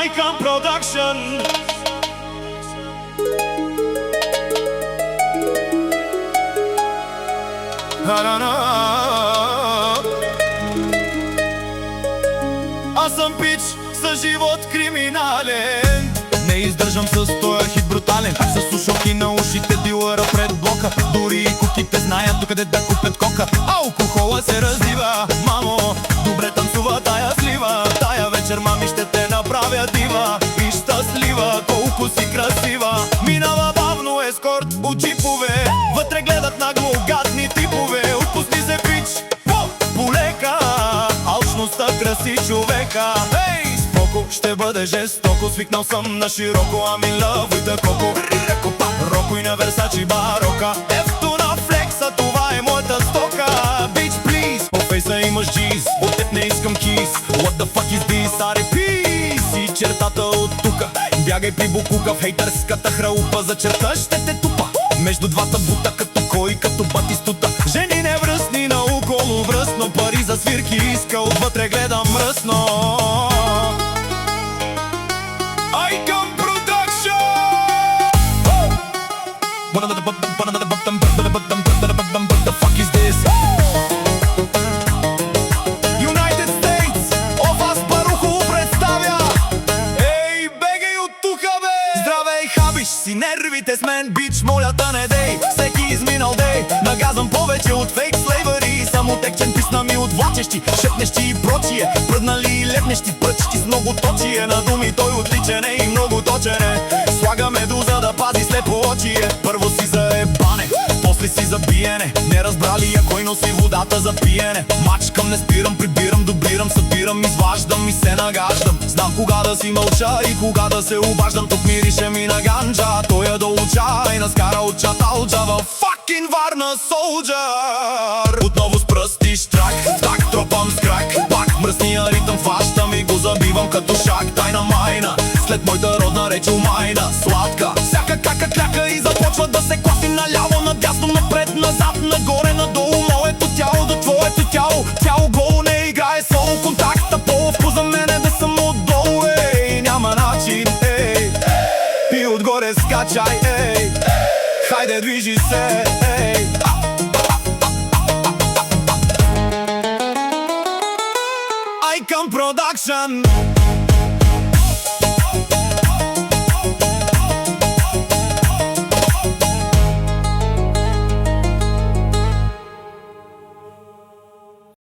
Icon Production. Аз съм пич с живот криминален. Не издържам с тоя хит брутален. С ушоки на ушите дилъра пред блока. Дори и куките знаят докъде да купят кока. Алкохола се разлива, мамо, добре танцува тая слива. Тая вечер, мами, ще те направя дива. И щастлива, колко си красива. Минава бавно ескорт от джипове. Вътре гледат нагло гадни типове. Отпусти се, пич, полека. Алчността краси човека. Ей, споко, ще бъде жестоко. Свикнал съм на широко, I'm in love with the coco. Роко и на Версачи барока. Ефто на флекса, това е моята стока. Bitch, please, по фейса имаш джиз. От теб не искам кис. What the fuck is this? Аре, пис и чертата от тука. Бягай при букука в хейтърската храупа. За черта ще те тупа между двата бута, като кой, като батистута. Жени невръстни наоколо връстно. Пари за свирки иска, отвътре гледам мръсно. Icon Production. What the fuck is this? United States of Аспарухо представя. Ей, бегай от тука, бе! Здравей, хабиш си нервите с мен, бич, моля да не дей. Всеки изминал дей, нагазвам повече от фейк слейвъри. Само текчен писна ми от влачещи, шепнещи и прочие. Пръднали и лепнещи пръчки с много точие. На думи той отличен е и много точен е. Слага медуза да пази слепо очие. Първо си заебане, после си за биене. Не разбрали я кой носи водата за пиене. Мачкам, не спирам, прибирам, дублирам, събирам, изваждам и се нагаждам. Знам кога да си мълча и кога да се обаждам. Тук мирише ми на ганджа, той я доуча и наскара от чаталджа в fucking Варна Солджър. Отново с пръсти штрак, так тропам с крак. Пак мръсния ритъм фащам и го забивам като шак. Тайна майна, след моята родна реч умайна. Сладка, всяка кака кляка и започва да се класи наляво, надясно, напред, назад, нагоре, надолу. Моето тяло до твоето тяло. Тяло голо не играе соло, контакта по-вкус за мене да съм отдолу. Ей, няма начин, ей, и отгоре скачай, ей. Хайде, движи се, ей. Icon Production.